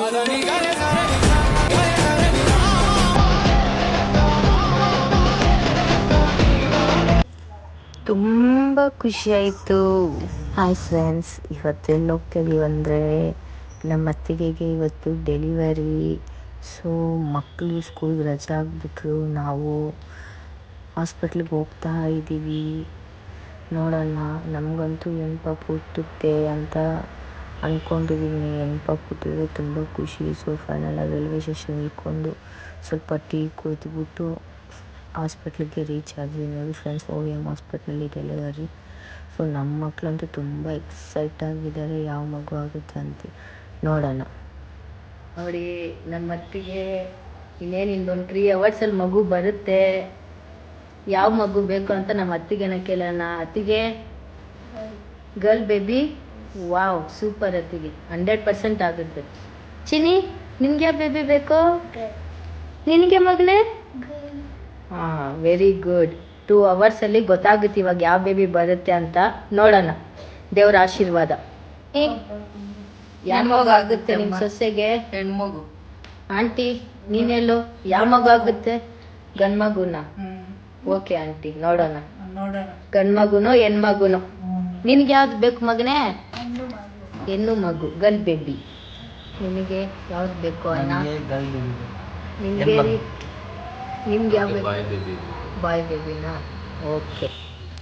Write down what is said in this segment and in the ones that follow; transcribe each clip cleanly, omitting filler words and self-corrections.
ತುಂಬ ಖುಷಿಯಾಯಿತು. Hi friends, ಇವತ್ತೆಲ್ಲಿ ಹೋಗ್ತಿದ್ದೀವಿ ಅಂದರೆ ನಮ್ಮ ಅತ್ತಿಗೆಗೆ ಇವತ್ತು ಡೆಲಿವರಿ. ಸೊ ಮಕ್ಕಳು ಸ್ಕೂಲ್ಗೆ ರಜೆ ಆಗಿಬಿಟ್ರು, ನಾವು ಹಾಸ್ಪಿಟ್ಲಿಗೆ ಹೋಗ್ತಾ ಇದ್ದೀವಿ. ನೋಡೋಣ, ನಮಗಂತೂ ಹೆಣ್ಣು ಪಾಪು ಹುಟ್ಟುತ್ತೆ ಅಂತ ಅಂದ್ಕೊಂಡಿದ್ದೀನಿ. ಹೆಣ್ಣು ಪಾಪು ಹುಟ್ಟಿದ್ರೆ ತುಂಬ ಖುಷಿ. ಸೊ ಫೈನಲ್ ರೈಲ್ವೆ ಸ್ಟೇಷನ್ ಇಳ್ಕೊಂಡು ಸ್ವಲ್ಪ ಟೀ ಕುಡಿದ್ಬಿಟ್ಟು ಹಾಸ್ಪಿಟ್ಲಿಗೆ ರೀಚ್ ಆದ್ವಿ. ನೋಡಿ ಫ್ರೆಂಡ್ಸ್, OM ಹಾಸ್ಪಿಟ್ಲಲ್ಲಿ ಡೆಲಿವರಿ. ಸೊ ನಮ್ಮ ಮಕ್ಕಳಂತೂ ತುಂಬ ಎಕ್ಸೈಟ್ ಆಗಿದ್ದಾರೆ, ಯಾವ ಮಗು ಆಗುತ್ತೆ ಅಂತ ನೋಡೋಣ. ನೋಡಿ, ನಮ್ಮ ಅತ್ತಿಗೆ ಇನ್ನೇನು ಇನ್ನೊಂದು 3 ಅವರ್ಸಲ್ಲಿ ಮಗು ಬರುತ್ತೆ. ಯಾವ ಮಗು ಬೇಕು ಅಂತ ನಮ್ಮ ಅತ್ತಿಗೆನ ಕೇಳೋಣ. ಅತ್ತಿಗೆ, ಗರ್ಲ್ ಬೇಬಿ? ವಾವ್, ಸೂಪರ್ ಅತ್ತಿಗೆ, 100% ಆಗುತ್ತೆ. ಚಿನಿ, ನಿನ್ಗೆ ಯಾವ ಬೇಬಿ ಬೇಕು? ನಿನಗೆ ಮಗಳೇ? ಹಾಂ, ವೆರಿ ಗುಡ್. 2 ಅವರ್ಸಲ್ಲಿ ಗೊತ್ತಾಗುತ್ತೆ ಇವಾಗ ಯಾವ ಬೇಬಿ ಬರುತ್ತೆ ಅಂತ. ನೋಡೋಣ, ದೇವ್ರ ಆಶೀರ್ವಾದ. ಯಾವ ಮಗು ಆಗುತ್ತೆ ನಿಮ್ಮ ಸೊಸೆಗೆ? ಹೆಣ್ಮಗು. ಆಂಟಿ, ನೀನೆಲ್ಲೋ ಯಾವ ಮಗು ಆಗುತ್ತೆ? ಗಂಡು ಮಗುನ? ಓಕೆ ಆಂಟಿ, ನೋಡೋಣ. ಗಂಡು ಹೆಣ್ಮಗುನೋ? ನಿನ್ಗೆ ಯಾವ್ದು ಬೇಕು ಮಗನೇ? ಹೆಣ್ಣು ಮಗು, ಗರ್ಲ್ ಬೇಬಿ. ನಿನಗೆ ಯಾವ್ದು ಬೇಕು ಅಣ್ಣ? ನಿಮಗೆ ನಿಮ್ಗೆ ಯಾವ ಬೇಕು? ಬಾಯ್ ಬೇಬಿನಾ? ಓಕೆ.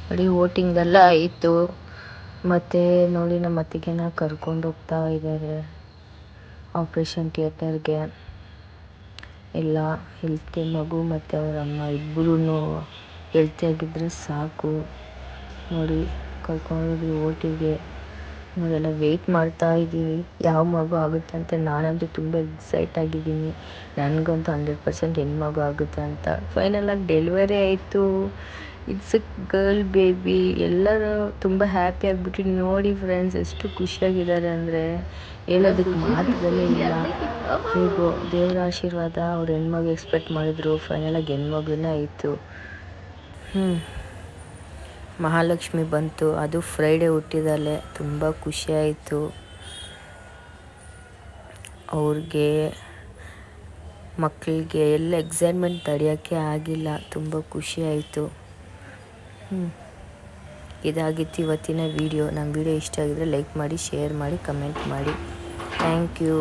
ನೋಡಿ, ವೋಟಿಂಗ್ ಆಯಿತು. ಮತ್ತು ನೋಡಿ, ನಮ್ಮ ಅತ್ತಿಗೆನ ಕರ್ಕೊಂಡು ಹೋಗ್ತಾ ಇದ್ದಾರೆ ಆಪ್ರೇಷನ್ ಥಿಯೇಟರ್ಗೆ. ಎಲ್ಲ ಹೆಲ್ತಿ, ಮಗು ಮತ್ತು ಅವರ ಅಮ್ಮ ಇಬ್ಬರೂ ಹೆಲ್ತಿಯಾಗಿದ್ದರೆ ಸಾಕು. ನೋಡಿ, ಕರ್ಕೊಂಡೋಗಿ ಓಟಿಗೆ. ನಾವೆಲ್ಲ ವೆಯ್ಟ್ ಮಾಡ್ತಾ ಇದ್ದೀವಿ ಯಾವ ಮಗು ಆಗುತ್ತೆ ಅಂತ. ನಾನಂತೂ ತುಂಬ ಎಕ್ಸೈಟ್ ಆಗಿದ್ದೀನಿ. ನನಗಂತೂ 100% ಹೆಣ್ಮಗು ಆಗುತ್ತೆ ಅಂತ. ಫೈನಲಾಗಿ ಡೆಲಿವರಿ ಆಯಿತು. It's A girl baby. ಎಲ್ಲರೂ ತುಂಬ ಹ್ಯಾಪಿ ಆಗಿಬಿಟ್ಟು ನೋಡಿ ಫ್ರೆಂಡ್ಸ್, ಎಷ್ಟು ಖುಷಿಯಾಗಿದ್ದಾರೆ ಅಂದರೆ ಹೇಳೋದಕ್ಕೆ ಮಾತುಗಳೇ ಇಲ್ಲ. ಹೇಗೋ ದೇವರ ಆಶೀರ್ವಾದ. ಅವ್ರು ಹೆಣ್ಮಗು ಎಕ್ಸ್ಪೆಕ್ಟ್ ಮಾಡಿದ್ರು, ಫೈನಲಾಗಿ ಹೆಣ್ಮಗುನೇ ಆಯಿತು. ಮಹಾಲಕ್ಷ್ಮಿ ಬಂತು, ಅದು ಫ್ರೈಡೇ ಹುಟ್ಟಿದಲ್ಲೇ. ತುಂಬ ಖುಷಿಯಾಯಿತು ಅವ್ರಿಗೆ, ಮಕ್ಕಳಿಗೆ. ಎಲ್ಲ ಎಕ್ಸೈಟ್ಮೆಂಟ್ ತಡೆಯೋಕ್ಕೆ ಆಗಿಲ್ಲ, ತುಂಬ ಖುಷಿಯಾಯಿತು. ಇದಾಗಿತ್ತು ಇವತ್ತಿನ ವಿಡಿಯೋ. ನಮ್ಮ ವಿಡಿಯೋ ಇಷ್ಟ ಆಗಿದ್ರೆ ಲೈಕ್ ಮಾಡಿ, ಶೇರ್ ಮಾಡಿ, ಕಮೆಂಟ್ ಮಾಡಿ. Thank you.